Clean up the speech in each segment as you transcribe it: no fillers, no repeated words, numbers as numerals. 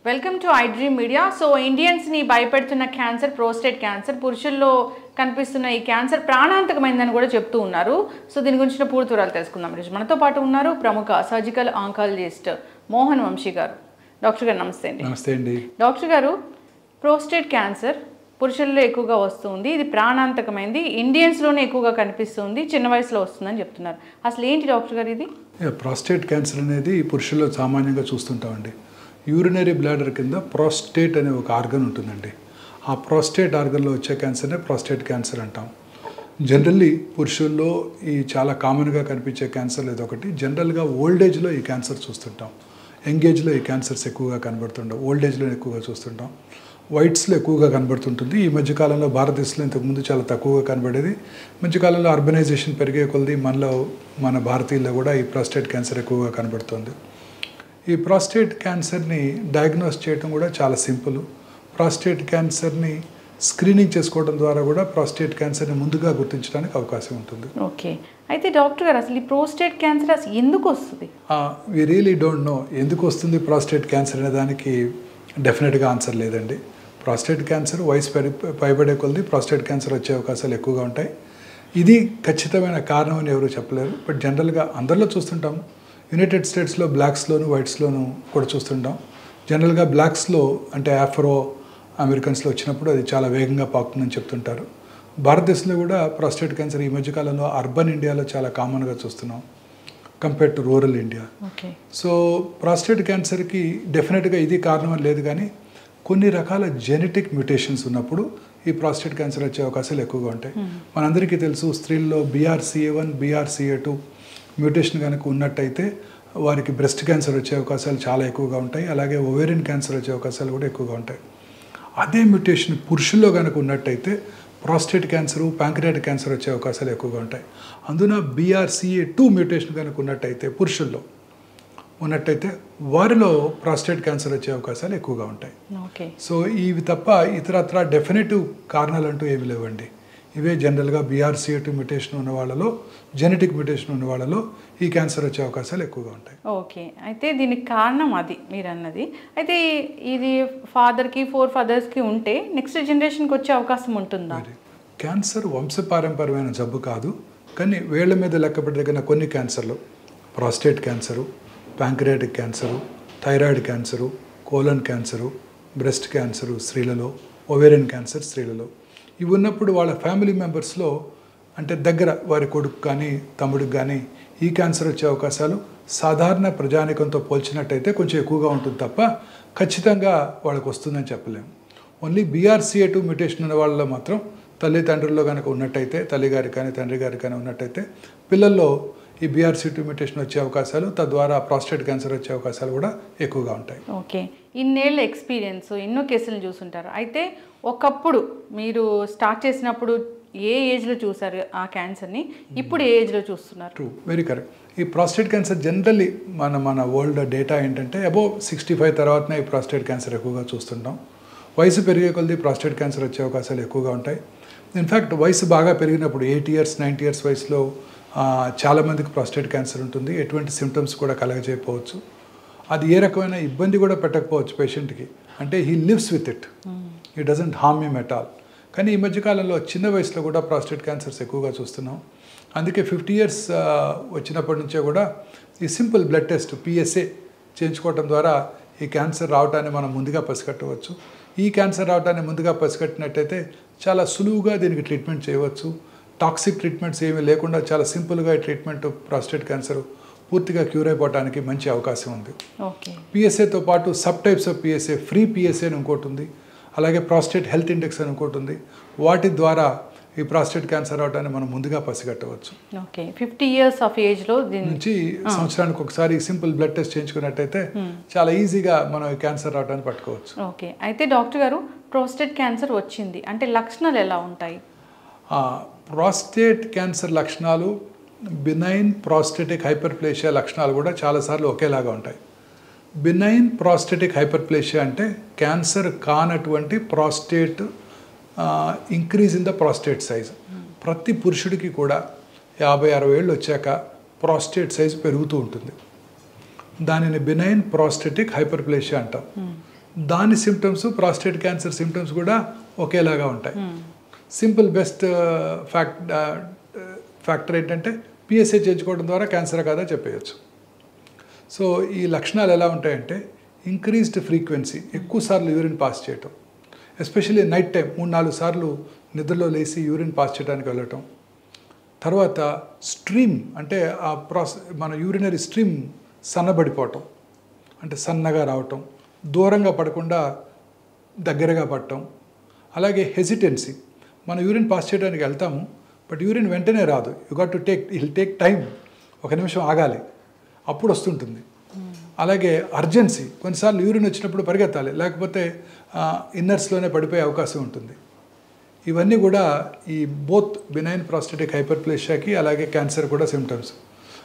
Welcome to I dream media. So ఇండియన్స్ని భయపెడుతున్న cancer prostate cancer. పురుషుల్లో కనిపిస్తున్న ఈ క్యాన్సర్ ప్రాణాంతకమైందని కూడా చెప్తూ ఉన్నారు. సో దీని గురించిన పూర్తి వివరాలు తెలుసుకుందాం. ఈరోజు మనతో పాటు ఉన్నారు ప్రముఖ సర్జికల్ ఆంకాలజిస్ట్ మోహన్ వంశీ గారు. డాక్టర్ గారు నమస్తే అండి. నమస్తే అండి. డాక్టర్ గారు, ప్రోస్టేట్ క్యాన్సర్ పురుషుల్లో ఎక్కువగా వస్తుంది, ఇది ప్రాణాంతకమైంది, ఇండియన్స్లోనే ఎక్కువగా కనిపిస్తుంది, చిన్న వయసులో వస్తుందని చెప్తున్నారు. అసలు ఏంటి డాక్టర్ గారు ఇది? ప్రాస్టేట్ క్యాన్సర్ అనేది పురుషుల్లో సామాన్యంగా చూస్తుంటామండి. యూరినరీ బ్లాడర్ కింద ప్రాస్టేట్ అనే ఒక ఆర్గన్ ఉంటుందండి. ఆ ప్రాస్టేట్ ఆర్గన్లో వచ్చే క్యాన్సర్నే ప్రాస్టేట్ క్యాన్సర్ అంటాం. జనరల్లీ పురుషుల్లో ఈ చాలా కామన్గా కనిపించే క్యాన్సర్ ఇదొకటి. జనరల్గా ఓల్డ్ ఏజ్లో ఈ క్యాన్సర్ చూస్తుంటాం. యంగ్ ఏజ్లో ఈ క్యాన్సర్స్ ఎక్కువగా కనబడుతుంటాం, ఓల్డ్ ఏజ్లో ఎక్కువగా చూస్తుంటాం. వైట్స్లో ఎక్కువగా కనబడుతుంటుంది. ఈ మధ్యకాలంలో భారతదేశంలో ఇంతకుముందు చాలా తక్కువగా కనబడేది. మధ్యకాలంలో అర్బనైజేషన్ పెరిగే కొలది మన భారతీయుల్లో కూడా ఈ ప్రాస్టేట్ క్యాన్సర్ ఎక్కువగా కనబడుతుంది. ఈ ప్రాస్టేట్ క్యాన్సర్ని డయాగ్నోస్ చేయడం కూడా చాలా సింపుల్. ప్రాస్టేట్ క్యాన్సర్ని స్క్రీనింగ్ చేసుకోవడం ద్వారా కూడా ప్రాస్టేట్ క్యాన్సర్ని ముందుగా గుర్తించడానికి అవకాశం ఉంటుంది. ఓకే, అయితే డాక్టర్ గారు అసలు ఈ ప్రోస్టేట్ క్యాన్సర్ అసలు ఎందుకు వస్తుంది? వి రియలీ డోంట్ నో ఎందుకు వస్తుంది ప్రాస్టేట్ క్యాన్సర్ అనే దానికి డెఫినెట్గా ఆన్సర్ లేదండి. ప్రాస్టేట్ క్యాన్సర్ వయసు పైబడే కొలది ప్రాస్టేట్ క్యాన్సర్ వచ్చే అవకాశాలు ఎక్కువగా ఉంటాయి. ఇది ఖచ్చితమైన కారణం అని ఎవరు చెప్పలేరు. బట్ జనరల్గా అందరిలో చూస్తుంటాము. యునైటెడ్ స్టేట్స్లో బ్లాక్స్లోను వైట్స్లోను కూడా చూస్తుంటాం. జనరల్గా బ్లాక్స్లో అంటే ఆఫ్రో అమెరికన్స్లో వచ్చినప్పుడు అది చాలా వేగంగా పాకుతుందని చెప్తుంటారు. భారతదేశంలో కూడా ప్రాస్టేట్ క్యాన్సర్ ఈ మధ్యకాలంలో అర్బన్ ఇండియాలో చాలా కామన్గా చూస్తున్నాం compare to rural India. So prostate క్యాన్సర్కి డెఫినెట్గా ఇది కారణం అని లేదు, కానీ కొన్ని రకాల జెనెటిక్ మ్యూటేషన్స్ ఉన్నప్పుడు ఈ ప్రాస్టేట్ క్యాన్సర్ వచ్చే అవకాశాలు ఎక్కువగా ఉంటాయి. మనందరికీ తెలుసు, స్త్రీల్లో BRCA1 BRCA2 మ్యూటేషన్ కనుక ఉన్నట్టయితే వారికి బ్రెస్ట్ క్యాన్సర్ వచ్చే అవకాశాలు చాలా ఎక్కువగా ఉంటాయి. అలాగే ఓవేరియన్ క్యాన్సర్ వచ్చే అవకాశాలు కూడా ఎక్కువగా ఉంటాయి. అదే మ్యూటేషన్ పురుషుల్లో కనుక ఉన్నట్టయితే ప్రాస్టేట్ క్యాన్సరు, ప్యాంక్రియాటిక్ క్యాన్సర్ వచ్చే అవకాశాలు ఎక్కువగా ఉంటాయి. అందున BRCA2 మ్యూటేషన్ కనుక ఉన్నట్టయితే పురుషుల్లో ఉన్నట్టయితే వారిలో ప్రాస్టేట్ క్యాన్సర్ వచ్చే అవకాశాలు ఎక్కువగా ఉంటాయి. సో ఇవి తప్ప ఇతరత్ర డెఫినెటివ్ కారణాలు అంటూ ఏమి లేవండి. ఇవే జనరల్గా BRCA2 మ్యూటేషన్ ఉన్న వాళ్ళలో, జెనెటిక్ మ్యూటేషన్ ఉన్న వాళ్ళలో ఈ క్యాన్సర్ వచ్చే అవకాశాలు ఎక్కువగా ఉంటాయి. ఓకే, అయితే దీనికి కారణం అది మీరు అన్నది. అయితే ఇది ఫాదర్కి 4 ఫాదర్స్కి ఉంటే నెక్స్ట్ జనరేషన్కి వచ్చే అవకాశం ఉంటుందా? క్యాన్సర్ వంశపారంపర్యమైన జబ్బు కాదు, కానీ వేళ్ల మీద లెక్కపెట్టదగిన కొన్ని క్యాన్సర్లు, prostate cancer, pancreatic cancer, thyroid cancer, colon cancer, breast cancer స్త్రీలలో, ఓవేరియన్ క్యాన్సర్ స్త్రీలలో, ఇవి ఉన్నప్పుడు వాళ్ళ ఫ్యామిలీ మెంబర్స్లో అంటే దగ్గర వారి కొడుకు కానీ తమ్ముడికి కానీ ఈ క్యాన్సర్ వచ్చే అవకాశాలు సాధారణ ప్రజానికంతో పోల్చినట్టయితే కొంచెం ఎక్కువగా ఉంటుంది తప్ప ఖచ్చితంగా వాళ్ళకు వస్తుందని చెప్పలేము. ఓన్లీ BRCA2 మ్యూటేషన్ ఉన్న వాళ్ళలో మాత్రం తల్లిదండ్రుల్లో కనుక ఉన్నట్టయితే, తల్లిగారికి కానీ తండ్రి గారికి కానీ ఉన్నట్టయితే పిల్లల్లో ఈ BRCA2 మ్యూటేషన్ వచ్చే అవకాశాలు, తద్వారా ప్రాస్టేట్ క్యాన్సర్ వచ్చే అవకాశాలు కూడా ఎక్కువగా ఉంటాయి. ఓకే, ఇన్నేళ్ళ ఎక్స్పీరియన్స్, ఎన్నో కేసులు చూసుంటారు. అయితే ఒకప్పుడు మీరు స్టార్ట్ చేసినప్పుడు ఏ ఏజ్లో చూసారు ఆ క్యాన్సర్ని, ఇప్పుడు ఏ ఏజ్లో చూస్తున్నారు? True, very correct. ఈ ప్రాస్టేట్ క్యాన్సర్ జనరల్లీ మన వరల్డ్ డేటా ఏంటంటే అబోవ్ 65 తర్వాతనే ఈ ప్రాస్టేట్ క్యాన్సర్ ఎక్కువగా చూస్తుంటాం. వయసు పెరిగే కొలది ప్రాస్టేట్ క్యాన్సర్ వచ్చే అవకాశాలు ఎక్కువగా ఉంటాయి. ఇన్ఫ్యాక్ట్ వయసు బాగా పెరిగినప్పుడు 8 years 9 years వయసులో చాలామందికి ప్రాస్టేట్ క్యాన్సర్ ఉంటుంది. ఎటువంటి సిమ్టమ్స్ కూడా కలగజేయకపోవచ్చు. అది ఏ రకమైన ఇబ్బంది కూడా పెట్టకపోవచ్చు పేషెంట్కి. అంటే he lives with it, he doesn't harm him at all. కానీ ఈ మధ్యకాలంలో చిన్న వయసులో కూడా ప్రాస్టేట్ క్యాన్సర్స్ ఎక్కువగా చూస్తున్నాం. అందుకే 50 years వచ్చినప్పటి నుంచే కూడా ఈ సింపుల్ బ్లడ్ టెస్ట్ PSA చేయించుకోవడం ద్వారా ఈ క్యాన్సర్ రావడాన్ని మనం ముందుగా పసిగట్టవచ్చు. ఈ క్యాన్సర్ రావడాన్ని ముందుగా పసిగట్టినట్టయితే చాలా సులువుగా దీనికి ట్రీట్మెంట్ చేయవచ్చు. టాక్సిక్ ట్రీట్మెంట్స్ ఏమీ లేకుండా చాలా సింపుల్గా ఈ ట్రీట్మెంట్ ప్రాస్టేట్ క్యాన్సర్ పూర్తిగా క్యూర్ అయిపోవడానికి మంచి అవకాశం ఉంది. PSAతో పాటు sub types of PSA, free PSA అని ఇంకోటి ఉంది, అలాగే ప్రాస్టేట్ హెల్త్ ఇండెక్స్ అని ఇంకోటి ఉంది. వాటి ద్వారా ఈ ప్రాస్టేట్ క్యాన్సర్ రావడాన్ని మనం ముందుగా పసిగట్టవచ్చు. ఓకే, 50 years ఆఫ్ ఏజ్లో నుంచి సంవత్సరానికి ఒకసారి సింపుల్ బ్లడ్ టెస్ట్ చేయించుకున్నట్టయితే చాలా ఈజీగా మనం ఈ క్యాన్సర్ రావడాన్ని పట్టుకోవచ్చు. ఓకే, అయితే డాక్టర్ గారు, ప్రోస్టేట్ క్యాన్సర్ వచ్చింది అంటే లక్షణాలు ఎలా ఉంటాయి? ప్రాస్టేట్ క్యాన్సర్ లక్షణాలు, బినైన్ ప్రాస్టేటిక్ హైపర్ప్లేషియా లక్షణాలు కూడా చాలాసార్లు ఒకేలాగా ఉంటాయి. బినైన్ ప్రాస్టేటిక్ హైపర్ప్లేషియా అంటే క్యాన్సర్ కానటువంటి prostate increase in the prostate size. ప్రతి పురుషుడికి కూడా 50-60 ఏళ్ళు వచ్చాక ప్రాస్టేట్ సైజ్ పెరుగుతూ ఉంటుంది. దానిని బినైన్ ప్రాస్టేటిక్ హైపర్ప్లేషియా అంటాం. దాని సిమ్టమ్స్ ప్రాస్టేట్ క్యాన్సర్ సిమ్టమ్స్ కూడా ఒకేలాగా ఉంటాయి. సింపుల్ బెస్ట్ ఫ్యాక్టర్ ఏంటంటే పిఎస్ఏ చేయించుకోవడం ద్వారా క్యాన్సర్ కాదా చెప్పేయచ్చు. సో ఈ లక్షణాలు ఎలా ఉంటాయంటే ఇంక్రీజ్డ్ ఫ్రీక్వెన్సీ, ఎక్కువసార్లు యూరిన్ పాస్ చేయటం, ఎస్పెషల్లీ నైట్ టైం 3-4 సార్లు నిద్రలో లేచి యూరిన్ పాస్ చేయడానికి వెళ్ళటం. తర్వాత స్ట్రీమ్ అంటే మన యూరినరీ స్ట్రీమ్ సన్నబడిపోవటం, అంటే సన్నగా రావటం, దూరంగా పడకుండా దగ్గరగా పడటం. అలాగే హెసిటెన్సీ, మనం యూరిన్ పాస్ చేయడానికి వెళ్తాము బట్ యూరిన్ వెంటనే రాదు. You got to take time, 1 నిమిషం ఆగాలి, అప్పుడు వస్తుంటుంది. అలాగే అర్జెన్సీ, కొన్నిసార్లు యూరిన్ వచ్చినప్పుడు పరిగెత్తాలి, లేకపోతే ఇన్నర్స్లోనే పడిపోయే అవకాశం ఉంటుంది. ఇవన్నీ కూడా ఈ బోత్ బినైన్ ప్రాస్టేటిక్ హైపర్ప్లేషియాకి అలాగే క్యాన్సర్ కూడా సిమ్టమ్స్.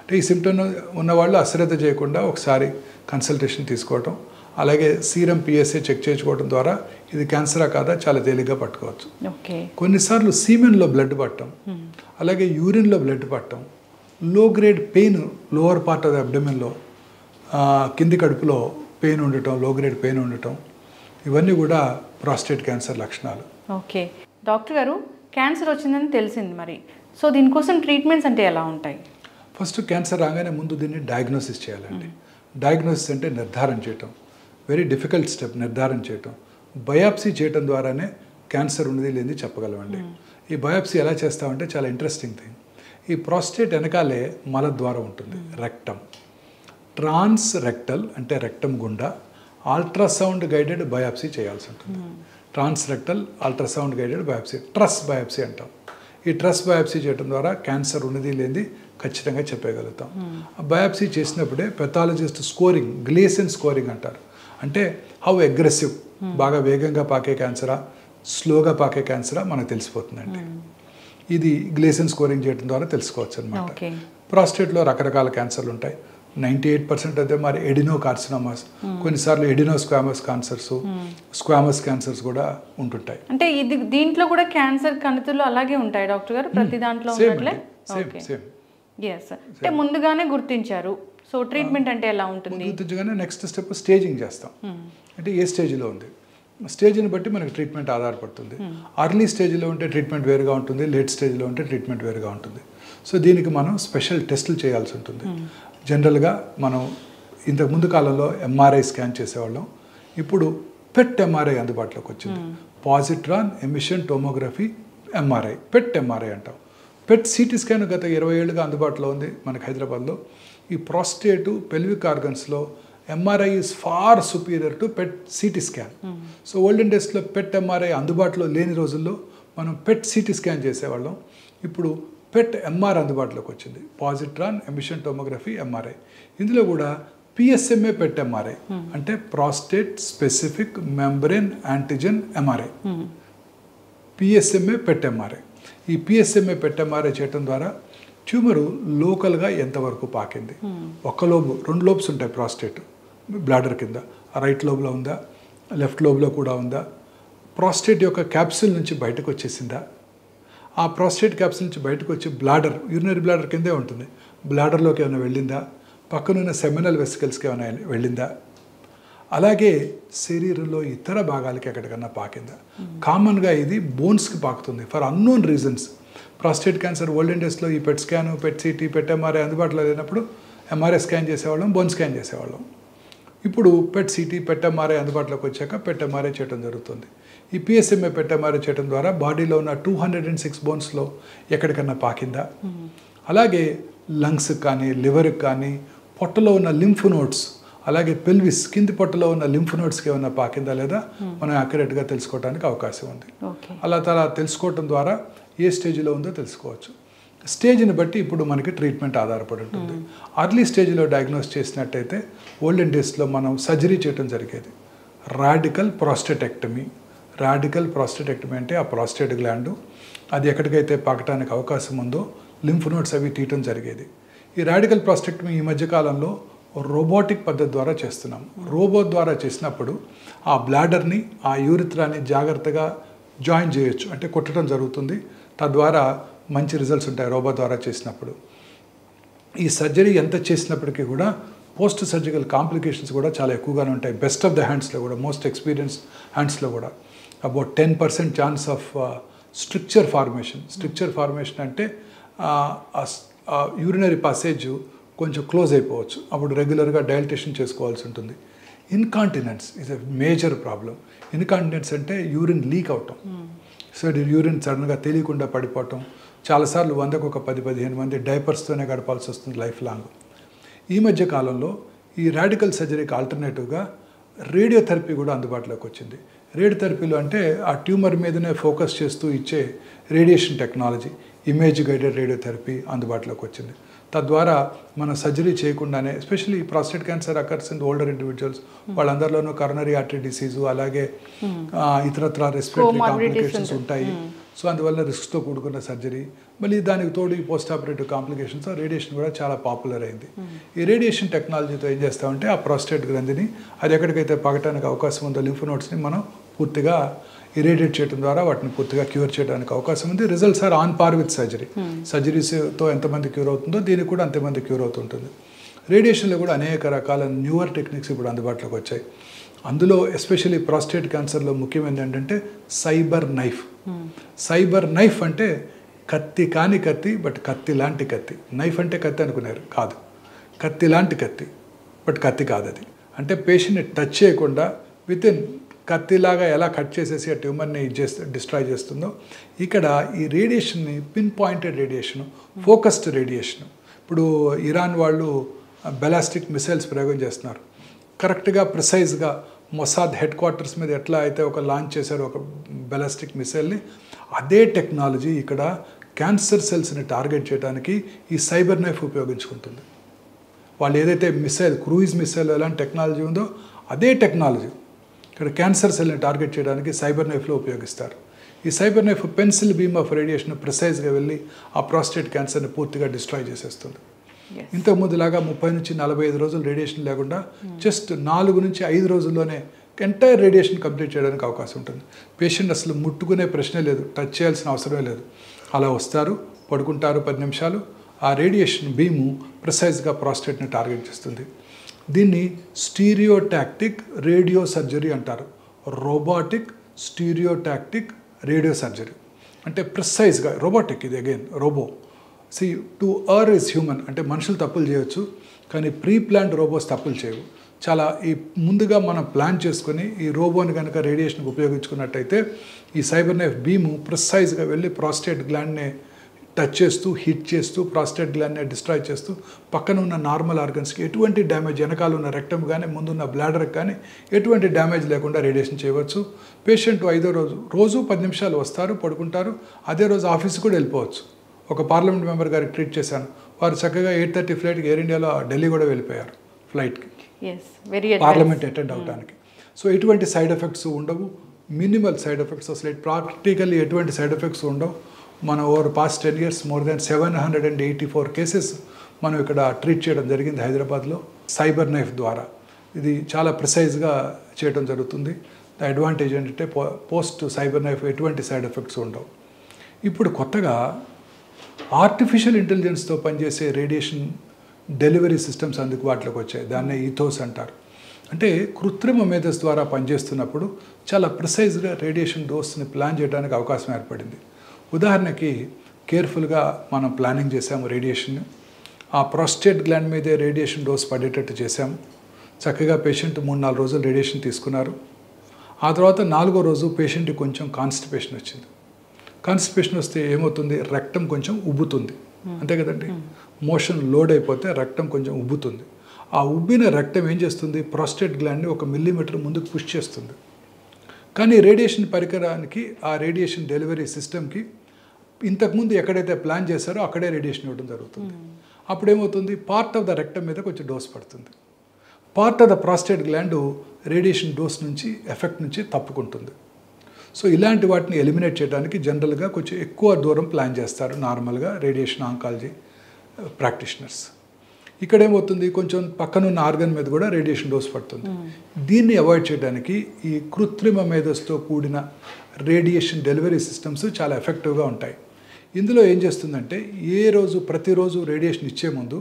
అంటే ఈ సిమ్టమ్ ఉన్నవాళ్ళు అశ్రద్ధ చేయకుండా ఒకసారి కన్సల్టేషన్ తీసుకోవటం, అలాగే సీరం పిఎస్ఏ చెక్ చేసుకోవడం ద్వారా ఇది క్యాన్సరా కాదా చాలా తేలిగ్గా పట్టుకోవచ్చు. కొన్నిసార్లు సీమెన్లో బ్లడ్ పట్టడం, అలాగే యూరిన్లో బ్లడ్ పట్టడం, low grade pain lower part of the అబ్డమెన్లో కింది కడుపులో పెయిన్ ఉండటం, లో గ్రేడ్ పెయిన్ ఉండటం, ఇవన్నీ కూడా ప్రాస్టేట్ క్యాన్సర్ లక్షణాలు. ఓకే డాక్టర్ గారు, క్యాన్సర్ వచ్చిందని తెలిసింది మరి, సో దీనికోసం ట్రీట్మెంట్స్ అంటే ఎలా ఉంటాయి? ఫస్ట్ క్యాన్సర్ రాగానే ముందు దీన్ని డయాగ్నోసిస్ చేయాలండి. డయాగ్నోసిస్ అంటే నిర్ధారణ చేయటం, వెరీ డిఫికల్ట్ స్టెప్ నిర్ధారణ చేయటం. బయాప్సీ చేయటం ద్వారానే క్యాన్సర్ ఉన్నది లేని చెప్పగలమండి. ఈ బయాప్సీ ఎలా చేస్తామంటే చాలా ఇంట్రెస్టింగ్ థింగ్. ఈ ప్రాస్టేట్ వెనకాలే మలద్వారం ఉంటుంది, రెక్టమ్. ట్రాన్స్ రెక్టల్ అంటే రెక్టమ్ గుండా అల్ట్రాసౌండ్ గైడెడ్ బయాప్సీ చేయాల్సి ఉంటుంది. Trans rectal ultrasound guided biopsy, TRUS biopsy అంటాం. ఈ ట్రస్ బయాప్సీ చేయడం ద్వారా క్యాన్సర్ ఉన్నది లేనిది ఖచ్చితంగా చెప్పగలుగుతాం. బయాప్సీ చేసినప్పుడే పెథాలజిస్ట్ స్కోరింగ్, గ్లేసన్ స్కోరింగ్ అంటారు. అంటే హౌ అగ్రెసివ్, బాగా వేగంగా పాకే క్యాన్సరా స్లోగా పాకే క్యాన్సరా మనకు తెలిసిపోతుందండి. ఇది గ్లేసన్ స్కోరింగ్ చేయడం ద్వారా తెలుసుకోవచ్చు అనమాట. ప్రాస్టేట్లో రకరకాల క్యాన్సర్లు ఉంటాయి. 98% అయితే మరి ఎడినో కార్సినోమాస్, కొన్నిసార్లు ఎడినో స్క్వామస్ క్యాన్సర్స్ కూడా ఉంటుంటాయి. అంటే ఇది దీంట్లో కూడా క్యాన్సర్ కణితులు అలాగే ఉంటాయి డాక్టర్ గారు, ప్రతి దాంట్లో ఉన్నట్లే? అంటే ముందుగానే గుర్తించారు, సో ట్రీట్మెంట్ అంటే ఎలా ఉంటుంది? గుర్తించగానే నెక్స్ట్ స్టెప్ స్టేజింగ్ చేస్తాం. అంటే ఏ స్టేజ్లో ఉంది, స్టేజ్ని బట్టి మనకి ట్రీట్మెంట్ ఆధారపడుతుంది. అర్లీ స్టేజ్లో ఉంటే ట్రీట్మెంట్ వేరుగా ఉంటుంది, లేట్ స్టేజ్లో ఉంటే ట్రీట్మెంట్ వేరుగా ఉంటుంది. సో దీనికి మనం స్పెషల్ టెస్టులు చేయాల్సి ఉంటుంది. జనరల్గా మనం ఇంతకు ముందు కాలంలో ఎంఆర్ఐ స్కాన్ చేసేవాళ్ళం, ఇప్పుడు పెట్ ఎంఆర్ఐ అందుబాటులోకి వచ్చింది. పాజిట్రాన్ ఎమిషన్ టోమోగ్రఫీ ఎంఆర్ఐ, పెట్ ఎంఆర్ఐ అంటాం. పెట్ సిటీ స్కాన్ గత 20 ఏళ్ళుగా అందుబాటులో ఉంది మనకి హైదరాబాద్లో. ఈ ప్రాస్టేటు పెల్విక్ ఆర్గన్స్లో MRI is far superior to PET CT scan. So olden డేస్లో పెట్ ఎంఆర్ఐ అందుబాటులో లేని రోజుల్లో మనం పెట్ సిటీ స్కాన్ చేసేవాళ్ళం. ఇప్పుడు పెట్ ఎంఆర్ అందుబాటులోకి వచ్చింది, పాజిట్రాన్ ఎమిషన్ టోమోగ్రఫీ ఎంఆర్ఐ. ఇందులో కూడా పిఎస్ఎంఏ పెట్ ఎంఆర్ఐ అంటే prostate specific membrane antigen MRI, PSMA PET MRI. ఈ పిఎస్ఎంఏ పెట్ ఎంఆర్ఐ చేయడం ద్వారా ట్యూమరు లోకల్గా ఎంతవరకు పాకింది, 1 లోబు 2 లోబ్స్ ఉంటాయి ప్రాస్టేట్ బ్లాడర్ కింద, రైట్ లోబ్లో ఉందా, లెఫ్ట్ లోబ్లో కూడా ఉందా, ప్రాస్టేట్ యొక్క క్యాప్సూల్ నుంచి బయటకు వచ్చేసిందా, ఆ ప్రాస్టేట్ క్యాప్సూల్ నుంచి బయటకు వచ్చి బ్లాడర్, యూరినరీ బ్లాడర్ కిందే ఉంటుంది, బ్లాడర్లోకి ఏమైనా వెళ్ళిందా, పక్కనున్న సెమినల్ వెసికల్స్కి ఏమైనా వెళ్ళిందా, అలాగే శరీరంలో ఇతర భాగాలకి ఎక్కడికన్నా పాకిందా. కామన్గా ఇది బోన్స్కి పాకుతుంది for unknown reasons. Prostate cancer olden డేస్లో ఈ PET scan, PET CT, PET MRI అందుబాటులో లేనప్పుడు ఎంఆర్ఐ స్కాన్ చేసేవాళ్ళం, బోన్ స్కాన్ చేసేవాళ్ళం. ఇప్పుడు పెట్ సిటీ, పెట్ ఎంఆర్ఐ అందుబాటులోకి వచ్చాక పెట్ ఎంఆర్ఐ చేయడం జరుగుతుంది. ఈ పిఎస్ఎంఏ పెట్ ఎంఆర్ఐ చేయడం ద్వారా బాడీలో ఉన్న 206 బోన్స్లో ఎక్కడికన్నా పాకిందా, అలాగే లంగ్స్కి కానీ లివర్కి కానీ, పొట్టలో ఉన్న లింఫ్ నోడ్స్, అలాగే పెల్విస్ కింది పొట్టలో ఉన్న లింఫ్ నోడ్స్కి ఏమైనా పాకిందా లేదా మనం యాక్యురేట్గా తెలుసుకోవడానికి అవకాశం ఉంది. అలా తెలుసుకోవటం ద్వారా ఏ స్టేజ్లో ఉందో తెలుసుకోవచ్చు. స్టేజ్ని బట్టి ఇప్పుడు మనకి ట్రీట్మెంట్ ఆధారపడి ఉంటుంది. అర్లీ స్టేజ్లో డయాగ్నోస్ చేసినట్టయితే ఓల్డెన్ డేస్లో మనం సర్జరీ చేయడం జరిగేది, రాడికల్ ప్రాస్టేటెక్టమీ. రాడికల్ ప్రాస్టేటెక్టమీ అంటే ఆ ప్రాస్టేట్ గ్లాండ్ అది ఎక్కడికైతే పాకటానికి అవకాశం ఉందో లింఫ్ నోడ్స్ అవి తీయటం జరిగేది. ఈ రాడికల్ ప్రాస్టెక్టమీ ఈ మధ్యకాలంలో రోబోటిక్ పద్ధతి ద్వారా చేస్తున్నాం. రోబోట్ ద్వారా చేసినప్పుడు ఆ బ్లాడర్ని, ఆ యూరిథ్రాని జాగ్రత్తగా జాయిన్ చేయొచ్చు, అంటే కొట్టడం జరుగుతుంది. తద్వారా మంచి రిజల్ట్స్ ఉంటాయి రోబోట్ ద్వారా చేసినప్పుడు. ఈ సర్జరీ ఎంత చేసినప్పటికీ కూడా పోస్ట్ సర్జికల్ కాంప్లికేషన్స్ కూడా చాలా ఎక్కువగానే ఉంటాయి. బెస్ట్ ఆఫ్ ద హ్యాండ్స్లో కూడా, మోస్ట్ ఎక్స్పీరియన్స్ హ్యాండ్స్లో కూడా about 10% chance of stricture formation. Stricture formation అంటే యూరినరీ పాసేజ్ కొంచెం క్లోజ్ అయిపోవచ్చు. అప్పుడు రెగ్యులర్గా డైల్టేషన్ చేసుకోవాల్సి ఉంటుంది. Incontinence is a major problem. Incontinence అంటే యూరిన్ లీక్ అవటం. సో యూరిన్ సడన్గా తెలియకుండా పడిపోవటం. చాలాసార్లు 100కు ఒక 10-15 మంది డైపర్స్తోనే గడపాల్సి వస్తుంది లైఫ్ లాంగ్. ఈ మధ్య కాలంలో ఈ రాడికల్ సర్జరీకి ఆల్టర్నేటివ్గా రేడియోథెరపీ కూడా అందుబాటులోకి వచ్చింది. రేడియోథెరపీలో అంటే ఆ ట్యూమర్ మీదనే ఫోకస్ చేస్తూ ఇచ్చే radiation technology, image guided radiotherapy అందుబాటులోకి వచ్చింది. తద్వారా మన సర్జరీ చేయకుండానే, especially prostate cancer occurs in older individuals, వాళ్ళందరిలోనూ కరోనరీ ఆర్టరీ డిసీజు, అలాగే ఇతరత్ర రెస్పిరేటరీ కాంప్లికేషన్స్ ఉంటాయి. సో అందువల్ల రిస్క్తో కూడుకున్న సర్జరీ, మళ్ళీ దానికి తోడు ఈ పోస్ట్ ఆపరేటివ్ కాంప్లికేషన్స్, రేడియేషన్ కూడా చాలా పాపులర్ అయింది. ఈ రేడియేషన్ టెక్నాలజీతో ఏం చేస్తామంటే ఆ ప్రాస్టేట్ గ్రంథిని అది ఎక్కడికైతే పగటానికి అవకాశం ఉందో లింఫ్ నోడ్స్ని మనం పూర్తిగా ఇరేడియేట్ చేయడం ద్వారా వాటిని పూర్తిగా క్యూర్ చేయడానికి అవకాశం ఉంది. Results are on par with surgery. సర్జరీస్తో ఎంతమంది క్యూర్ అవుతుందో దీనికి కూడా అంతమంది క్యూర్ అవుతుంటుంది. రేడియేషన్లో కూడా అనేక రకాల న్యూవర్ టెక్నిక్స్ ఇప్పుడు అందుబాటులోకి వచ్చాయి. అందులో ఎస్పెషల్లీ ప్రాస్టేట్ క్యాన్సర్లో ముఖ్యమైనది ఏంటంటే సైబర్ నైఫ్. సైబర్ నైఫ్ అంటే కత్తి కాని కత్తి, బట్ కత్తి లాంటి కత్తి. నైఫ్ అంటే కత్తి అనుకున్నారు, కాదు, కత్తి లాంటి కత్తి, బట్ కత్తి కాదు అది. అంటే పేషెంట్ని టచ్ చేయకుండా విత్ ఇన్ కత్తిలాగా ఎలా కట్ చేసేసి ఆ ట్యూమర్ని డిస్ట్రాయ్ చేస్తుందో, ఇక్కడ ఈ రేడియేషన్ని pin pointed radiation, focused radiation. ఇప్పుడు ఇరాన్ వాళ్ళు బెలాస్టిక్ మిసైల్స్ ప్రయోగం చేస్తున్నారు. కరెక్ట్గా ప్రిసైజ్గా మొసాద్ హెడ్ క్వార్టర్స్ మీద ఎట్లా అయితే ఒక లాంచ్ చేశారో ఒక బెలాస్టిక్ మిసైల్ని, అదే టెక్నాలజీ ఇక్కడ క్యాన్సర్ సెల్స్ని టార్గెట్ చేయడానికి ఈ సైబర్ నైఫ్ ఉపయోగించుకుంటుంది. వాళ్ళు ఏదైతే మిసైల్, క్రూయిజ్ మిసైల్ ఎలాంటి టెక్నాలజీ ఉందో అదే టెక్నాలజీ ఇక్కడ క్యాన్సర్ సెల్ని టార్గెట్ చేయడానికి సైబర్ నైఫ్లో ఉపయోగిస్తారు. ఈ cyber knife pencil beam of radiation ప్రిసైజ్గా వెళ్ళి ఆ ప్రాస్టేట్ క్యాన్సర్ని పూర్తిగా డిస్ట్రాయ్ చేసేస్తుంది. ఇంతకుముందులాగా 30 నుంచి 45 రోజులు రేడియేషన్ లేకుండా జస్ట్ 4 నుంచి 5 రోజుల్లోనే ఎంటైర్ రేడియేషన్ కంప్లీట్ చేయడానికి అవకాశం ఉంటుంది. పేషెంట్ అసలు ముట్టుకునే ప్రశ్నే లేదు, టచ్ చేయాల్సిన అవసరమే లేదు. అలా వస్తారు, పడుకుంటారు 10 నిమిషాలు, ఆ రేడియేషన్ బీము ప్రిసైజ్గా ప్రాస్టేట్ని టార్గెట్ చేస్తుంది. దీన్ని స్టీరియోటాక్టిక్ రేడియో సర్జరీ అంటారు. రోబోటిక్ స్టీరియోటాక్టిక్ రేడియో సర్జరీ అంటే ప్రిసైజ్గా రోబోటిక్, ఇది అగైన్ రోబో. సి టు ఎర్ ఇస్ హ్యూమన్, అంటే మనుషులు తప్పులు చేయొచ్చు, కానీ ప్రీ ప్లాన్డ్ రోబోస్ తప్పులు చేయవు. చాలా ఈ ముందుగా మనం ప్లాన్ చేసుకొని ఈ రోబోని కనుక రేడియేషన్కి ఉపయోగించుకున్నట్టయితే ఈ సైబర్ నైఫ్ బీము ప్రిసైజ్గా వెళ్ళి ప్రాస్టేట్ గ్లాండ్ని టచ్ చేస్తూ, హిట్ చేస్తూ, ప్రాస్టేట్ గ్లాండ్ని డిస్ట్రాయ్ చేస్తూ పక్కన ఉన్న నార్మల్ ఆర్గన్స్కి ఎటువంటి డ్యామేజ్, వెనకాల ఉన్న రెక్టమ్ కానీ ముందున్న బ్లాడర్కి కానీ ఎటువంటి డ్యామేజ్ లేకుండా రేడియేషన్ చేయవచ్చు. పేషెంట్ 5వ రోజు 10 నిమిషాలు వస్తారు, పడుకుంటారు, అదే రోజు ఆఫీస్కి కూడా వెళ్ళిపోవచ్చు. ఒక పార్లమెంట్ మెంబర్ గారికి ట్రీట్ చేశాను, వారు చక్కగా 8:30 ఫ్లైట్కి ఎయిర్ ఇండియాలో ఢిల్లీ కూడా వెళ్ళిపోయారు ఫ్లైట్కి పార్లమెంట్ అటెండ్ అవడానికి. సో ఎటువంటి సైడ్ ఎఫెక్ట్స్ ఉండవు, మినిమల్ సైడ్ ఎఫెక్ట్స్, అసలు ప్రాక్టికల్లీ ఎటువంటి సైడ్ ఎఫెక్ట్స్ ఉండవు. మనం over past 10 years more than 784 cases మనం ఇక్కడ ట్రీట్ చేయడం జరిగింది హైదరాబాద్లో సైబర్ నైఫ్ ద్వారా. ఇది చాలా ప్రిసైజ్గా చేయడం జరుగుతుంది. ద అడ్వాంటేజ్ ఏంటంటే పోస్ట్ సైబర్ నైఫ్ ఎటువంటి సైడ్ ఎఫెక్ట్స్ ఉండవు. ఇప్పుడు కొత్తగా ఆర్టిఫిషియల్ ఇంటెలిజెన్స్తో పనిచేసే రేడియేషన్ డెలివరీ సిస్టమ్స్ అందుబాటులోకి వచ్చాయి. దాన్నే ఈథోస్ అంటారు. అంటే కృత్రిమ మేధస్ ద్వారా పనిచేస్తున్నప్పుడు చాలా ప్రిసైజ్గా రేడియేషన్ డోస్ని ప్లాన్ చేయడానికి అవకాశం ఏర్పడింది. ఉదాహరణకి కేర్ఫుల్గా మనం ప్లానింగ్ చేసాము రేడియేషన్, ఆ ప్రాస్టేట్ గ్లాండ్ మీదే రేడియేషన్ డోస్ పడేటట్టు చేసాము. చక్కగా పేషెంట్ 3-4 రోజులు రేడియేషన్ తీసుకున్నారు. ఆ తర్వాత 4వ రోజు పేషెంట్కి కొంచెం కాన్స్టిపేషన్ వచ్చింది. కాన్స్టిపేషన్ వస్తే ఏమవుతుంది, రక్తం కొంచెం ఉబ్బుతుంది, అంతే కదండి. మోషన్ లోడ్ అయిపోతే రక్తం కొంచెం ఉబ్బుతుంది. ఆ ఉబ్బిన రక్తం ఏం చేస్తుంది, ప్రాస్టేట్ గ్లాండ్ని 1 మిల్లీమీటర్ ముందుకు పుష్ చేస్తుంది. కానీ రేడియేషన్ పరికరానికి, ఆ రేడియేషన్ డెలివరీ సిస్టమ్కి ఇంతకుముందు ఎక్కడైతే ప్లాన్ చేశారో అక్కడే రేడియేషన్ ఇవ్వడం జరుగుతుంది. అప్పుడు ఏమవుతుంది, పార్ట్ ఆఫ్ ద రెక్టమ్ మీద కొంచెం డోస్ పడుతుంది, part of the prostate gland radiation dose నుంచి, ఎఫెక్ట్ నుంచి తప్పుకుంటుంది. సో ఇలాంటి వాటిని ఎలిమినేట్ చేయడానికి జనరల్గా కొంచెం ఎక్కువ దూరం ప్లాన్ చేస్తారు నార్మల్గా రేడియేషన్ ఆంకాలజీ ప్రాక్టీషనర్స్. ఇక్కడ ఏమవుతుంది, కొంచెం పక్కనున్న ఆర్గన్ మీద కూడా రేడియేషన్ డోస్ పడుతుంది. దీన్ని అవాయిడ్ చేయడానికి ఈ కృత్రిమ మేధస్తో కూడిన రేడియేషన్ డెలివరీ సిస్టమ్స్ చాలా ఎఫెక్టివ్గా ఉంటాయి. ఇందులో ఏం చేస్తుందంటే ప్రతిరోజు రేడియేషన్ ఇచ్చే ముందు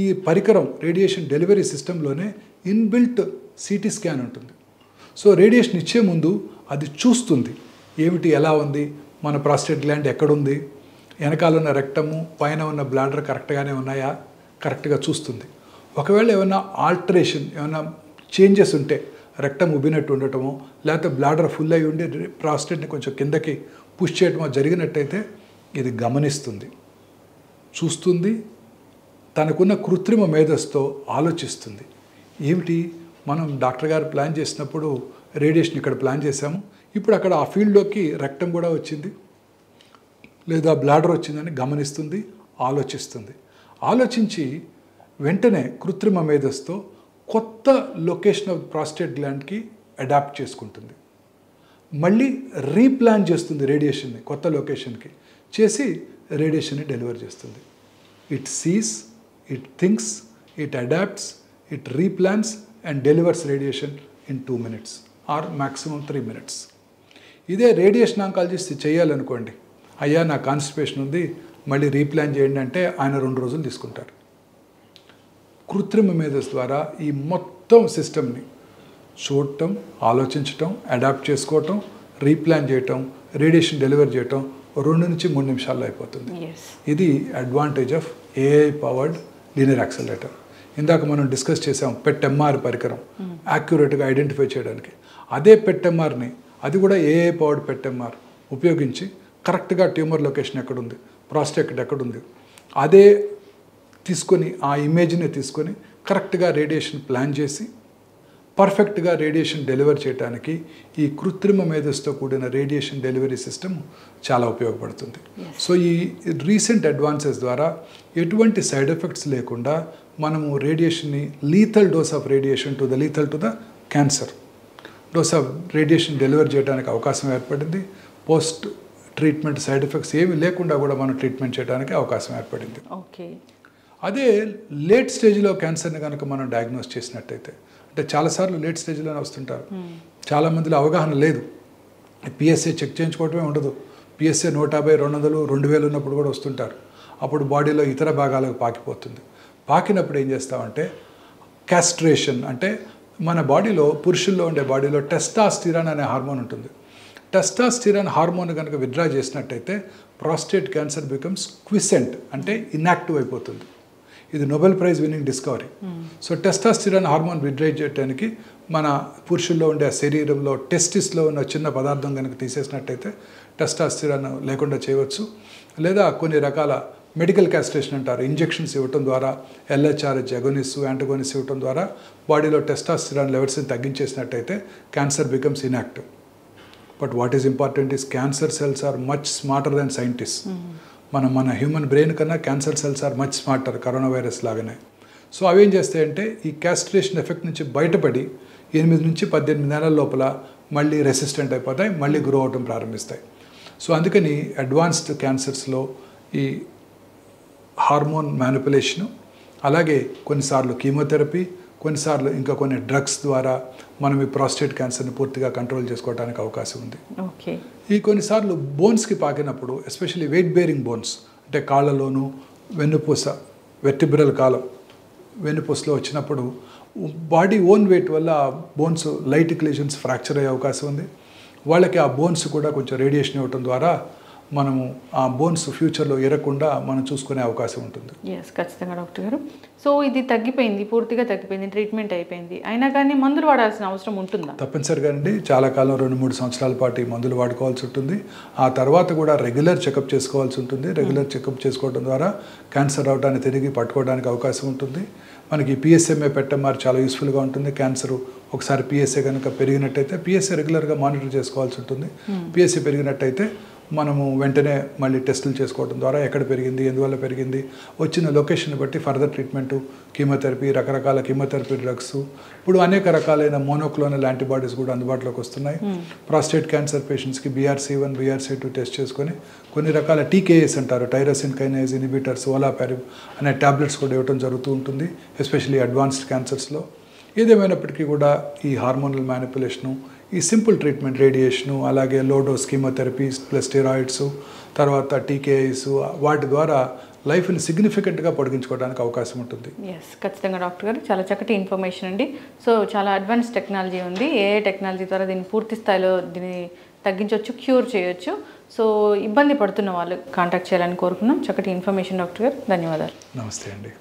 ఈ పరికరం రేడియేషన్ డెలివరీ సిస్టంలోనే ఇన్బిల్ట్ సిటీ స్కాన్ ఉంటుంది. సో రేడియేషన్ ఇచ్చే ముందు అది చూస్తుంది ఏమిటి, ఎలా ఉంది, మన ప్రాస్టేట్ గ్లాండ్ ఎక్కడుంది, వెనకాల ఉన్న రెక్టము పైన ఉన్న బ్లాడర్ కరెక్ట్గానే ఉన్నాయా, కరెక్ట్గా చూస్తుంది. ఒకవేళ ఏమైనా ఆల్టరేషన్, ఏమైనా చేంజెస్ ఉంటే, రెక్టమ్ ఉబ్బినట్టు ఉండటమో లేకపోతే బ్లాడర్ ఫుల్ అయి ఉండి ప్రాస్టేట్ని కొంచెం కిందకి పుష్ చేయటమో జరిగినట్టయితే ఇది గమనిస్తుంది, చూస్తుంది, తనకున్న కృత్రిమ మేధస్సుతో ఆలోచిస్తుంది. ఏమిటి, మనం డాక్టర్ గారు ప్లాన్ చేసినప్పుడు రేడియేషన్ ఇక్కడ ప్లాన్ చేశాము, ఇప్పుడు అక్కడ ఆ ఫీల్డ్లోకి రెక్టమ్ కూడా వచ్చింది లేదా బ్లాడర్ వచ్చిందని గమనిస్తుంది, ఆలోచిస్తుంది. ఆలోచించి వెంటనే కృత్రిమ మేధస్సుతో కొత్త లొకేషన్ ఆఫ్ ప్రాస్టేట్ గ్లాండ్కి అడాప్ట్ చేసుకుంటుంది. మళ్ళీ రీప్లాన్ చేస్తుంది రేడియేషన్ని, కొత్త లొకేషన్కి చేసి రేడియేషన్ని డెలివర్ చేస్తుంది. It sees, it thinks, it adapts, it replans and delivers radiation in 2 minutes or maximum 3 minutes. ఇదే రేడియేషన్ ఆంకాలజిస్ట్ చేయాలనుకోండి, అయ్యా నా కాన్స్టిపేషన్ ఉంది మళ్ళీ రీప్లాన్ చేయండి అంటే ఆయన 2 రోజులు తీసుకుంటారు. కృత్రిమ మేధస్సు ద్వారా ఈ మొత్తం సిస్టమ్ని చూడటం, ఆలోచించటం, అడాప్ట్ చేసుకోవటం, రీప్లాన్ చేయటం, రేడియేషన్ డెలివర్ చేయటం 2 నుంచి 3 నిమిషాల్లో అయిపోతుంది. ఇది advantage of AI powered linear accelerator. ఇందాక మనం డిస్కస్ చేసాం PET-MR పరికరం యాక్యురేట్గా ఐడెంటిఫై చేయడానికి. అదే PET-MRని, అది కూడా ఏఐ పవర్డ్ PET-MR ఉపయోగించి కరెక్ట్గా ట్యూమర్ లొకేషన్ ఎక్కడుంది, ప్రాస్టేట్ ఎక్కడుంది, అదే తీసుకొని ఆ ఇమేజ్ని తీసుకొని కరెక్ట్గా రేడియేషన్ ప్లాన్ చేసి పర్ఫెక్ట్గా రేడియేషన్ డెలివర్ చేయడానికి ఈ కృత్రిమ మేధస్సుతో కూడిన రేడియేషన్ డెలివరీ సిస్టమ్ చాలా ఉపయోగపడుతుంది. సో ఈ రీసెంట్ అడ్వాన్సెస్ ద్వారా ఎటువంటి సైడ్ ఎఫెక్ట్స్ లేకుండా మనము రేడియేషన్ని lethal dose of radiation to the cancer dose of radiation deliver చేయడానికి అవకాశం ఏర్పడింది. పోస్ట్ ట్రీట్మెంట్ సైడ్ ఎఫెక్ట్స్ ఏమి లేకుండా కూడా మనం ట్రీట్మెంట్ చేయడానికి అవకాశం ఏర్పడింది. ఓకే. అదే లేట్ స్టేజ్లో క్యాన్సర్ని కనుక మనం డయాగ్నోస్ చేసినట్టయితే, అంటే చాలాసార్లు లేట్ స్టేజ్లోనే వస్తుంటారు, చాలామందిలో అవగాహన లేదు, పిఎస్ఏ చెక్ చేయించుకోవటమే ఉండదు, పిఎస్ఏ 150, 200, 2000 ఉన్నప్పుడు కూడా వస్తుంటారు. అప్పుడు బాడీలో ఇతర భాగాలకు పాకిపోతుంది. పాకినప్పుడు ఏం చేస్తామంటే క్యాస్ట్రేషన్, అంటే మన బాడీలో, పురుషుల్లో ఉండే బాడీలో టెస్టాస్టిరాన్ అనే హార్మోన్ ఉంటుంది. టెస్టాస్టిరాన్ హార్మోన్ కనుక విత్డ్రా చేసినట్టయితే ప్రాస్టేట్ క్యాన్సర్ బికమ్స్ క్విసెంట్, అంటే ఇన్యాక్టివ్ అయిపోతుంది. ఇది Nobel prize winning discovery. So testosterone hormone withdraw చేయడానికి మన పురుషుల్లో ఉండే శరీరంలో టెస్టిస్లో ఉన్న చిన్న పదార్థం కనుక తీసేసినట్టయితే టెస్టాస్టిరాన్ లేకుండా చేయవచ్చు. లేదా కొన్ని రకాల మెడికల్ క్యాస్ట్రేషన్ అంటారు, ఇంజెక్షన్స్ ఇవ్వటం ద్వారా, LHRH అగోనిస్, యాంటగోనిస్ ఇవ్వటం ద్వారా బాడీలో టెస్టాస్టిరాన్ లెవెల్స్ని తగ్గించేసినట్టయితే cancer becomes inactive. But what is important is cancer cells are much smarter than scientist. మన హ్యూమన్ బ్రెయిన్ కన్నా cancer cells are much smarter, corona virus లాగానే. సో అవేం చేస్తాయంటే ఈ క్యాస్ట్రేషన్ ఎఫెక్ట్ నుంచి బయటపడి 8 నుంచి 18 నెలల లోపల మళ్ళీ రెసిస్టెంట్ అయిపోతాయి, మళ్ళీ గ్రో అవటం ప్రారంభిస్తాయి. సో అందుకని అడ్వాన్స్డ్ క్యాన్సర్స్లో ఈ హార్మోన్ మ్యానిపులేషను, అలాగే కొన్నిసార్లు కీమోథెరపీ, కొన్నిసార్లు ఇంకా కొన్ని డ్రగ్స్ ద్వారా మనం ఈ ప్రాస్టేట్ క్యాన్సర్ని పూర్తిగా కంట్రోల్ చేసుకోవడానికి అవకాశం ఉంది. ఓకే. ఈ కొన్నిసార్లు బోన్స్కి పాకినప్పుడు, ఎస్పెషల్లీ వెయిట్ బేరింగ్ బోన్స్, అంటే కాళ్ళలోను వెన్నుపూస, వెర్టిబ్రల్ కాలం వెన్నుపూసలో వచ్చినప్పుడు బాడీ ఓన్ వెయిట్ వల్ల బోన్స్ లైట్ క్లీజన్స్ ఫ్రాక్చర్ అయ్యే అవకాశం ఉంది. వాళ్ళకి ఆ బోన్స్ కూడా కొంచెం రేడియేషన్ ఇవ్వటం ద్వారా మనము ఆ బోన్స్ ఫ్యూచర్లో ఎరగకుండా మనం చూసుకునే అవకాశం ఉంటుంది. ఎస్, ఖచ్చితంగా డాక్టర్ గారు. సో ఇది తగ్గిపోయింది, పూర్తిగా తగ్గిపోయింది, ట్రీట్మెంట్ అయిపోయింది, అయినా కానీ మందులు వాడాల్సిన అవసరం ఉంటుందా? తప్పనిసరిగా అండి. చాలా కాలం 2-3 సంవత్సరాల పాటు ఈ మందులు వాడుకోవాల్సి ఉంటుంది. ఆ తర్వాత కూడా రెగ్యులర్ చెకప్ చేసుకోవాల్సి ఉంటుంది. రెగ్యులర్ చెకప్ చేసుకోవడం ద్వారా క్యాన్సర్ రావడాన్ని తిరిగి పట్టుకోవడానికి అవకాశం ఉంటుంది. మనకి PSMA PET-MR చాలా యూస్ఫుల్గా ఉంటుంది. క్యాన్సర్ ఒకసారి PSA కనుక పెరిగినట్టయితే PSA రెగ్యులర్గా మానిటర్ చేసుకోవాల్సి ఉంటుంది. PSA పెరిగినట్టయితే మనము వెంటనే మళ్ళీ టెస్టులు చేసుకోవడం ద్వారా ఎక్కడ పెరిగింది, ఎందువల్ల పెరిగింది, వచ్చిన లొకేషన్ బట్టి ఫర్దర్ ట్రీట్మెంటు, కీమోథెరపీ, రకరకాల కీమోథెరపీ డ్రగ్స్, ఇప్పుడు అనేక రకాలైన మోనోక్లోనల్ యాంటీబాడీస్ కూడా అందుబాటులోకి వస్తున్నాయి. ప్రాస్టేట్ క్యాన్సర్ పేషెంట్స్కి BRCA1, BRCA2 టెస్ట్ చేసుకొని కొన్ని రకాల TKAs అంటారు, టైరోసిన్ కైనేజ్ ఇన్హిబిటర్స్, ఓలాపారిబ్ అనే ట్యాబ్లెట్స్ కూడా ఇవ్వడం జరుగుతూ ఉంటుంది, ఎస్పెషల్లీ అడ్వాన్స్డ్ క్యాన్సర్స్లో. ఏదేమైనప్పటికీ కూడా ఈ హార్మోనల్ మ్యానిపులేషను, ఈ సింపుల్ ట్రీట్మెంట్ రేడియేషను, అలాగే low dose chemotherapy plus steroids, తర్వాత టీకేఐస్, వాటి ద్వారా లైఫ్ని సిగ్నిఫికెంట్గా పొడిగించుకోవడానికి అవకాశం ఉంటుంది. ఎస్, ఖచ్చితంగా డాక్టర్ గారు చాలా చక్కటి ఇన్ఫర్మేషన్ అండి. సో చాలా అడ్వాన్స్ టెక్నాలజీ ఉంది. ఏఐ టెక్నాలజీ ద్వారా దీన్ని పూర్తి స్థాయిలో దీన్ని తగ్గించవచ్చు, క్యూర్ చేయొచ్చు. సో ఇబ్బంది పడుతున్న వాళ్ళు కాంటాక్ట్ చేయాలని కోరుకున్నాం. చక్కటి ఇన్ఫర్మేషన్ డాక్టర్ గారు, ధన్యవాదాలు. నమస్తే అండి.